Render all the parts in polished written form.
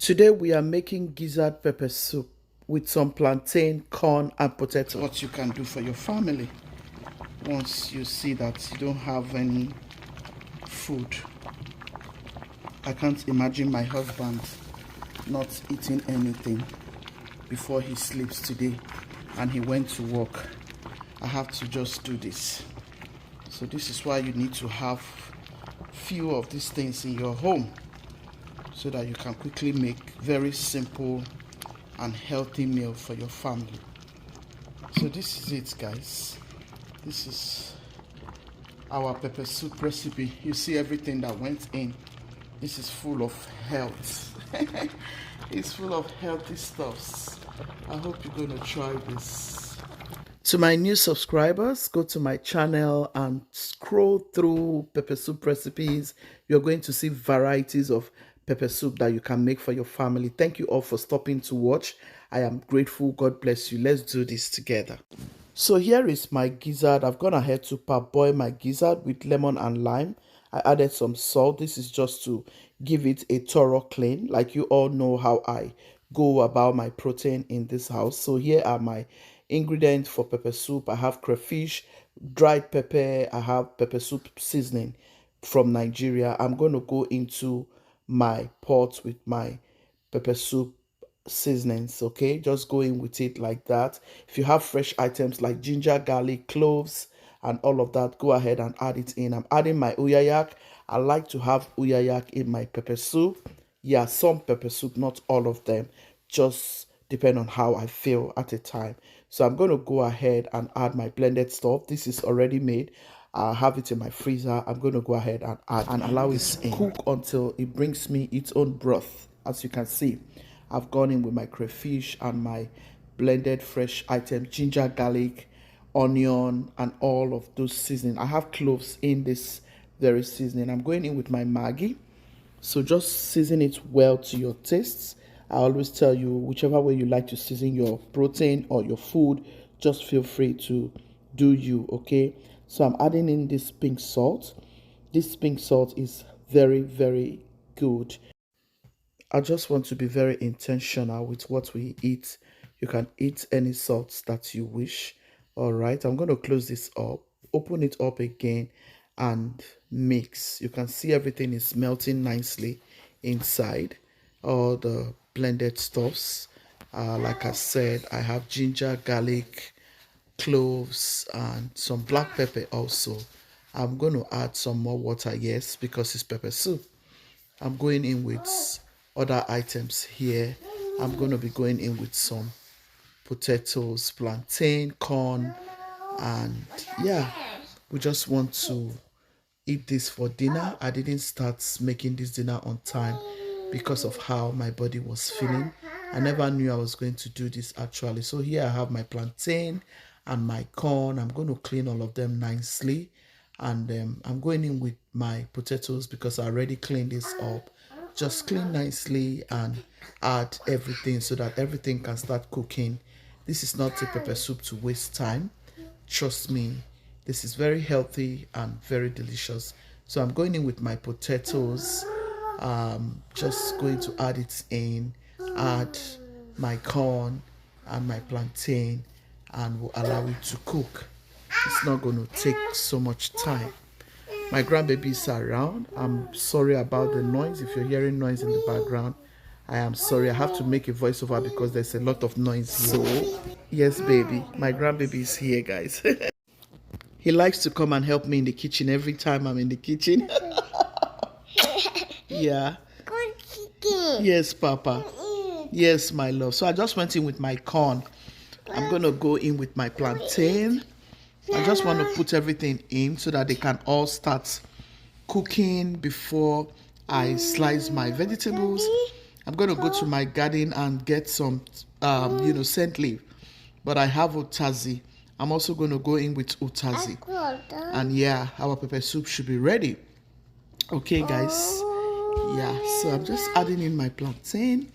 Today we are making gizzard pepper soup with some plantain, corn and potato. What you can do for your family once you see that you don't have any food. I can't imagine my husband not eating anything before he sleeps today and he went to work. I have to just do this. So this is why you need to have few of these things in your home so that you can quickly make very simple and healthy meal for your family. So this is it, guys. This is our pepper soup recipe. You see everything that went in. This is full of health. It's full of healthy stuffs. I hope you're going to try this. To my new subscribers, go to my channel and scroll through pepper soup recipes. You're going to see varieties of pepper soup that you can make for your family. Thank you all for stopping to watch. I am grateful. God bless you. Let's do this together. So here is my gizzard. I've gone ahead to parboil my gizzard with lemon and lime. I added some salt. This is just to give it a thorough clean. Like you all know how I go about my protein in this house. So here are my ingredients for pepper soup. I have crayfish, dried pepper. I have pepper soup seasoning from Nigeria. I'm going to go into my pot with my pepper soup seasonings. Okay, just go in with it like that. If you have fresh items like ginger, garlic, cloves and all of that, go ahead and add it in. I'm adding my uyayak. I like to have uyayak in my pepper soup. Yeah, some pepper soup, not all of them, just depend on how I feel at a time. So I'm going to go ahead and add my blended stuff. This is already made. I have it in my freezer. I'm going to go ahead and add and allow it to cook until it brings me its own broth. As you can see, I've gone in with my crayfish and my blended fresh items, ginger, garlic, onion, and all of those seasoning. I have cloves in this very seasoning. I'm going in with my Maggi. So just season it well to your tastes. I always tell you, whichever way you like to season your protein or your food, just feel free to do you, okay? So I'm adding in this pink salt. This pink salt is very, very good. I just want to be very intentional with what we eat. You can eat any salts that you wish. All right, I'm going to close this up, open it up again and mix. You can see everything is melting nicely inside. All the blended stuffs. Like I said, I have ginger, garlic, cloves and some black pepper also. I'm going to add some more water, yes, because it's pepper soup. I'm going in with other items here. I'm going to be going in with some potatoes, plantain, corn, and yeah, we just want to eat this for dinner. I didn't start making this dinner on time because of how my body was feeling. I never knew I was going to do this actually. So here I have my plantain and my corn. I'm going to clean all of them nicely. And I'm going in with my potatoes because I already cleaned this up. Just clean nicely and add everything so that everything can start cooking. This is not a pepper soup to waste time. Trust me, this is very healthy and very delicious. So I'm going in with my potatoes. Just going to add it in, add my corn and my plantain, and we'll allow it to cook. It's not going to take so much time. My grandbabies are around. I'm sorry about the noise. If you're hearing noise in the background, I am sorry. I have to make a voiceover because there's a lot of noise here. So, yes, baby. My grandbaby is here, guys. He likes to come and help me in the kitchen every time I'm in the kitchen. Yeah. Yes, Papa. Yes, my love. So I just went in with my corn. I'm going to go in with my plantain. I just want to put everything in so that they can all start cooking before I slice my vegetables. I'm going to go to my garden and get some, scent leaf. But I have utazi. I'm also going to go in with utazi. And yeah, our pepper soup should be ready. Okay, guys. Yeah, so I'm just adding in my plantain.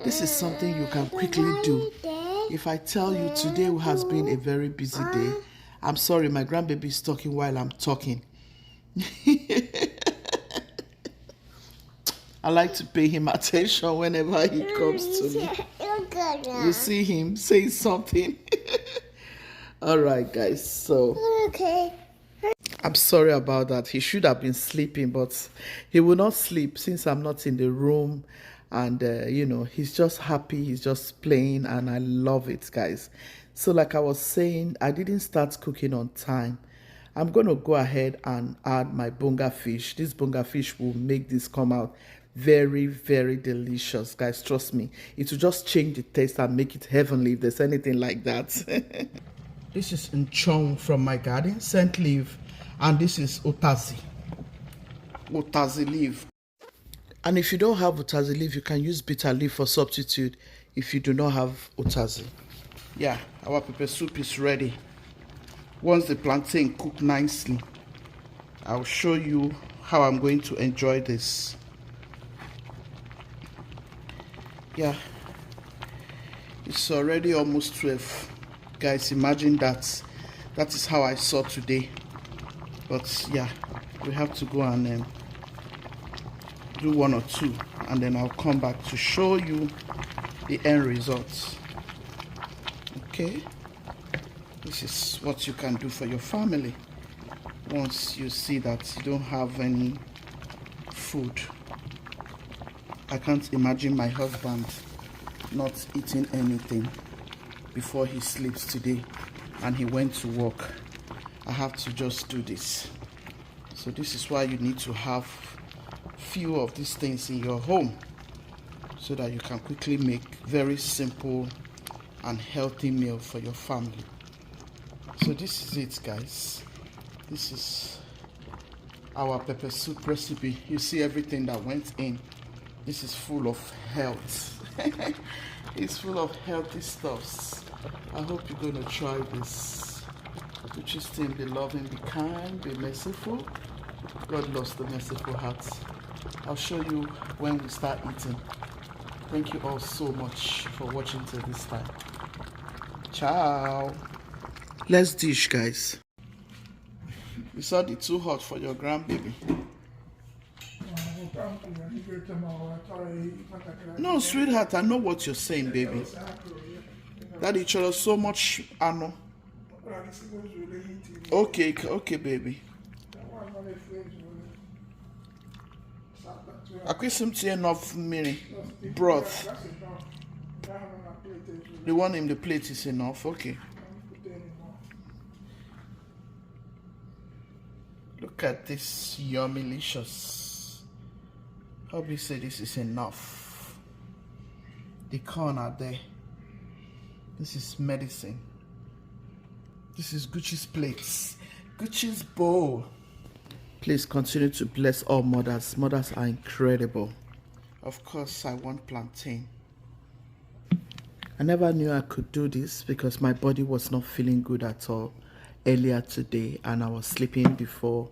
This is something you can quickly do. If I tell you today has been a very busy day, I'm sorry, my grandbaby is talking while I'm talking. I like to pay him attention whenever he comes to me. You see him saying something. All right, guys. So Okay. I'm sorry about that. He should have been sleeping, but he will not sleep since I'm not in the room. And, you know, he's just happy. He's just playing, and I love it, guys. So like I was saying, I didn't start cooking on time. I'm going to go ahead and add my bunga fish. This bunga fish will make this come out very, very delicious, guys. Trust me. It will just change the taste and make it heavenly if there's anything like that. This is nchong from my garden, scent leaf, and this is utazi leaf. And if you don't have utazi leaf, you can use bitter leaf for substitute if you do not have utazi. Yeah, our pepper soup is ready. Once the plantain cook nicely, I'll show you how I'm going to enjoy this. Yeah, it's already almost 12. Guys, imagine that. That is how I saw today. But yeah, we have to go and do one or two, and then I'll come back to show you the end results. Okay, this is what you can do for your family once you see that you don't have any food. I can't imagine my husband not eating anything before he sleeps today, and he went to work. I have to just do this. So this is why you need to have few of these things in your home, so that you can quickly make very simple and healthy meal for your family. So this is it, guys. This is our pepper soup recipe. You see everything that went in. This is full of health. It's full of healthy stuffs. I hope you're going to try this. Which is still be loving, be kind, be merciful. God loves the merciful hearts. I'll show you when we start eating. Thank you all so much for watching till this time. Ciao. Let's dish, guys. You saw the too hot for your grandbaby. No, sweetheart, I know what you're saying, baby. Daddy chose so much, I know. Okay, baby. I quit some tea enough mini broth. The one in the plate is enough, okay. Look at this yummy-licious. Hubby said this is enough. The corn are there. This is medicine. This is Gucci's plates. Gucci's bowl. Please continue to bless all mothers. Mothers are incredible. Of course, I want plantain. I never knew I could do this because my body was not feeling good at all earlier today, and I was sleeping before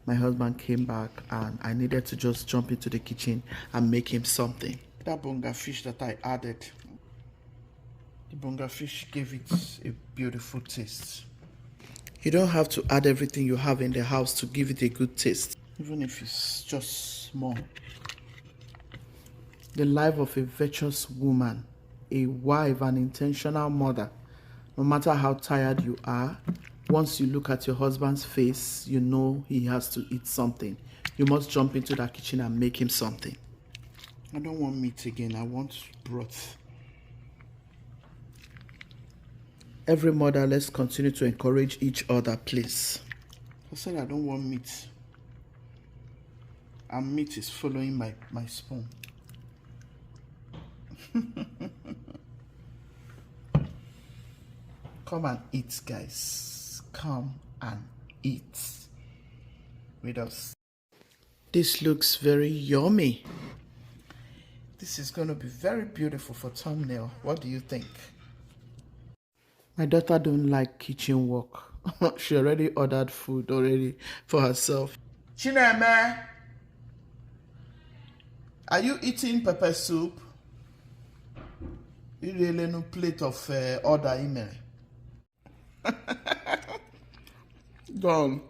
my husband came back, and I needed to just jump into the kitchen and make him something. That bunga fish that I added, the bunga fish gave it a beautiful taste. You don't have to add everything you have in the house to give it a good taste, even if it's just small. The life of a virtuous woman, a wife, an intentional mother, no matter how tired you are, once you look at your husband's face, you know he has to eat something. You must jump into that kitchen and make him something. I don't want meat again, I want broth. Every mother, let's continue to encourage each other, please. I said I don't want meat. And meat is following my spoon. Come and eat, guys. Come and eat with us. This looks very yummy. This is going to be very beautiful for thumbnail. What do you think? My daughter don't like kitchen work. She already ordered food for herself. Chineme, are you eating pepper soup? You really no plate of order email. Done.